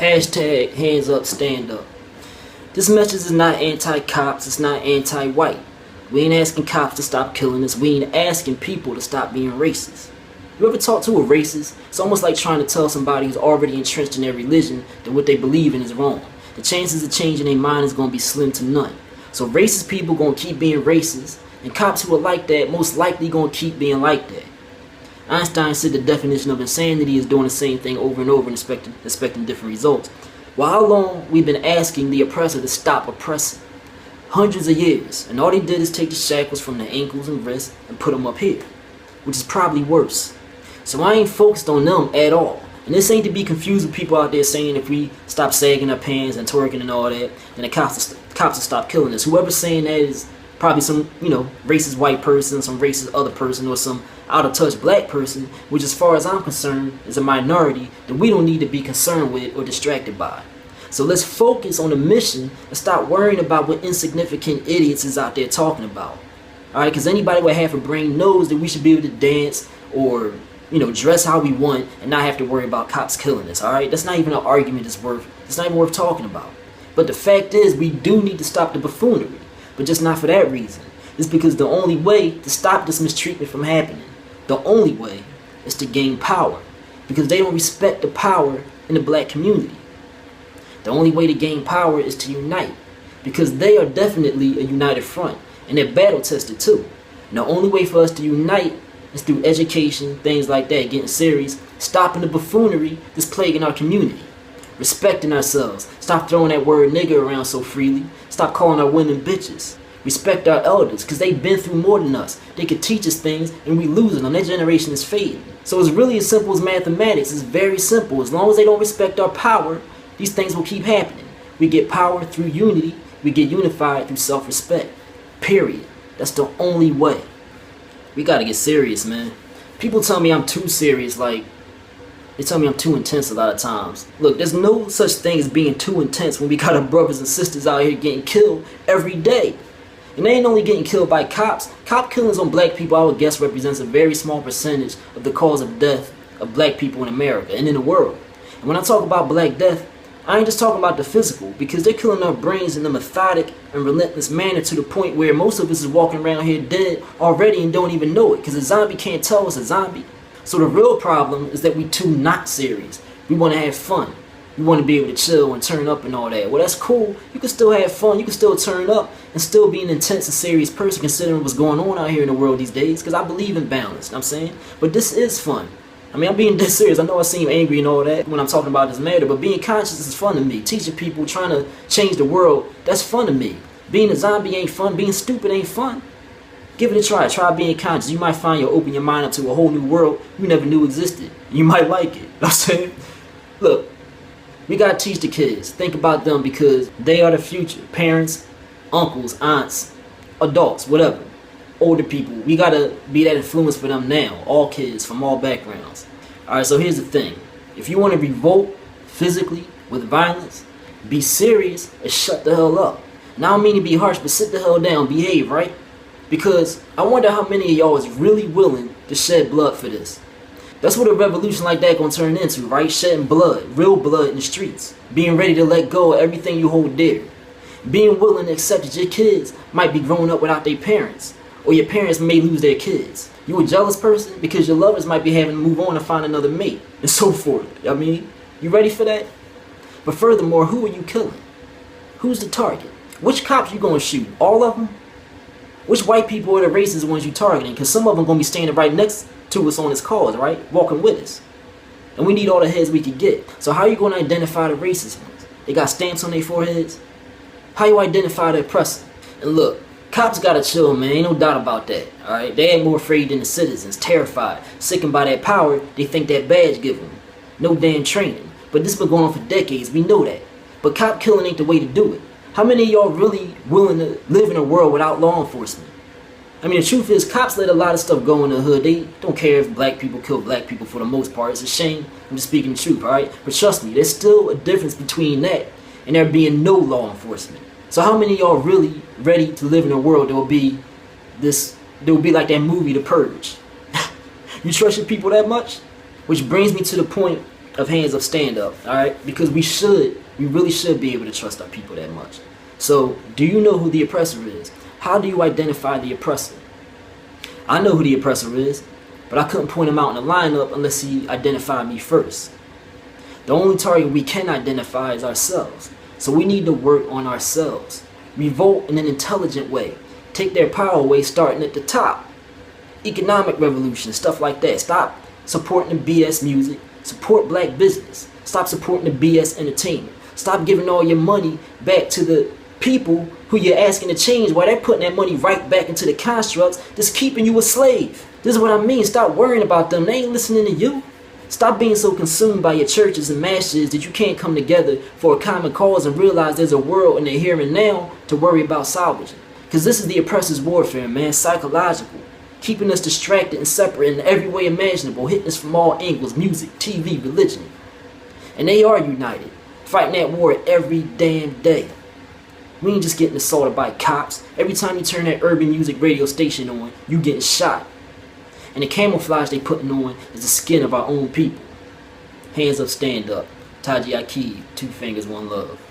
Hashtag hands up, stand up. This message is not anti-cops, it's not anti-white. We ain't asking cops to stop killing us, we ain't asking people to stop being racist. You ever talk to a racist? It's almost like trying to tell somebody who's already entrenched in their religion that what they believe in is wrong. The chances of changing their mind is going to be slim to none. So racist people going to keep being racist, and cops who are like that most likely going to keep being like that. Einstein said the definition of insanity is doing the same thing over and over and expecting different results. Well, how long we've been asking the oppressor to stop oppressing? Hundreds of years, and all they did is take the shackles from their ankles and wrists and put them up here, which is probably worse. So I ain't focused on them at all. And this ain't to be confused with people out there saying if we stop sagging our pants and twerking and all that, then the cops will stop killing us. Whoever's saying that is probably some, racist white person, some racist other person, or some out-of-touch black person, which as far as I'm concerned is a minority that we don't need to be concerned with or distracted by. So let's focus on the mission and stop worrying about what insignificant idiots is out there talking about. Alright, because anybody with half a brain knows that we should be able to dance or dress how we want and not have to worry about cops killing us, alright? That's not even an argument it's not even worth talking about. But the fact is, we do need to stop the buffoonery, but just not for that reason. It's because the only way to stop this mistreatment from happening, the only way, is to gain power. Because they don't respect the power in the black community. The only way to gain power is to unite. Because they are definitely a united front, and they're battle tested too. And the only way for us to unite is through education, things like that, getting serious, stopping the buffoonery that's plaguing our community, respecting ourselves, stop throwing that word nigger around so freely, stop calling our women bitches, respect our elders, because they've been through more than us. They could teach us things, and we losing them. Their generation is fading. So it's really as simple as mathematics. It's very simple. As long as they don't respect our power, these things will keep happening. We get power through unity. We get unified through self-respect. Period. That's the only way. We gotta get serious, man. People tell me I'm too serious, they tell me I'm too intense a lot of times. Look, there's no such thing as being too intense when we got our brothers and sisters out here getting killed every day. And they ain't only getting killed by cops. Cop killings on black people, I would guess, represents a very small percentage of the cause of death of black people in America and in the world. And when I talk about black death, I ain't just talking about the physical, because they're killing our brains in a methodic and relentless manner to the point where most of us is walking around here dead already and don't even know it, because a zombie can't tell us a zombie. So the real problem is that we too not serious. We want to have fun. We want to be able to chill and turn up and all that. Well, that's cool. You can still have fun. You can still turn up and still be an intense and serious person considering what's going on out here in the world these days, because I believe in balance, you know what I'm saying? But this is fun. I mean, I'm being dead serious. I know I seem angry and all that when I'm talking about this matter, but being conscious is fun to me. Teaching people, trying to change the world, that's fun to me. Being a zombie ain't fun. Being stupid ain't fun. Give it a try. Try being conscious. You might find you'll open your mind up to a whole new world you never knew existed. You might like it. You know what I'm saying? Look, we gotta teach the kids. Think about them because they are the future. Parents, uncles, aunts, adults, whatever. Older people, we gotta be that influence for them now. All kids from all backgrounds. Alright, so here's the thing. If you want to revolt physically with violence, be serious and shut the hell up. Now I don't mean to be harsh, but sit the hell down, behave, right? Because I wonder how many of y'all is really willing to shed blood for this. That's what a revolution like that gonna turn into, right? Shedding blood, real blood in the streets. Being ready to let go of everything you hold dear. Being willing to accept that your kids might be growing up without their parents. Or your parents may lose their kids. You a jealous person because your lovers might be having to move on and find another mate, and so forth. I mean, you ready for that? But furthermore, who are you killing? Who's the target? Which cops you gonna shoot? All of them? Which white people are the racist ones you targeting? Because some of them gonna be standing right next to us on this cause, right? Walking with us. And we need all the heads we can get. So how you gonna identify the racist ones? They got stamps on their foreheads? How you identify the oppressor? And look, cops gotta chill, man. Ain't no doubt about that. Alright? They ain't more afraid than the citizens. Terrified. Sickened by that power they think that badge give them. No damn training. But this been going on for decades. We know that. But cop killing ain't the way to do it. How many of y'all really willing to live in a world without law enforcement? I mean, the truth is, cops let a lot of stuff go in the hood. They don't care if black people kill black people for the most part. It's a shame. I'm just speaking the truth, alright? But trust me, there's still a difference between that and there being no law enforcement. So how many of y'all really ready to live in a world that will be like that movie, The Purge? You trust your people that much? Which brings me to the point of hands up, stand up, all right? Because we really should be able to trust our people that much. So, do you know who the oppressor is? How do you identify the oppressor? I know who the oppressor is, but I couldn't point him out in a lineup unless he identified me first. The only target we can identify is ourselves. So we need to work on ourselves. Revolt in an intelligent way. Take their power away starting at the top. Economic revolution, stuff like that. Stop supporting the BS music. Support black business. Stop supporting the BS entertainment. Stop giving all your money back to the people who you're asking to change while they're putting that money right back into the constructs that's keeping you a slave. This is what I mean. Stop worrying about them. They ain't listening to you. Stop being so consumed by your churches and masses that you can't come together for a common cause and realize there's a world in the here and now to worry about salvaging. Because this is the oppressor's warfare, man. Psychological. Keeping us distracted and separate in every way imaginable. Hitting us from all angles. Music, TV, religion. And they are united. Fighting that war every damn day. We ain't just getting assaulted by cops. Every time you turn that urban music radio station on, you getting shot. And the camouflage they putting on is the skin of our own people. Hands up, stand up. Taji Akib, 2 fingers, 1 love.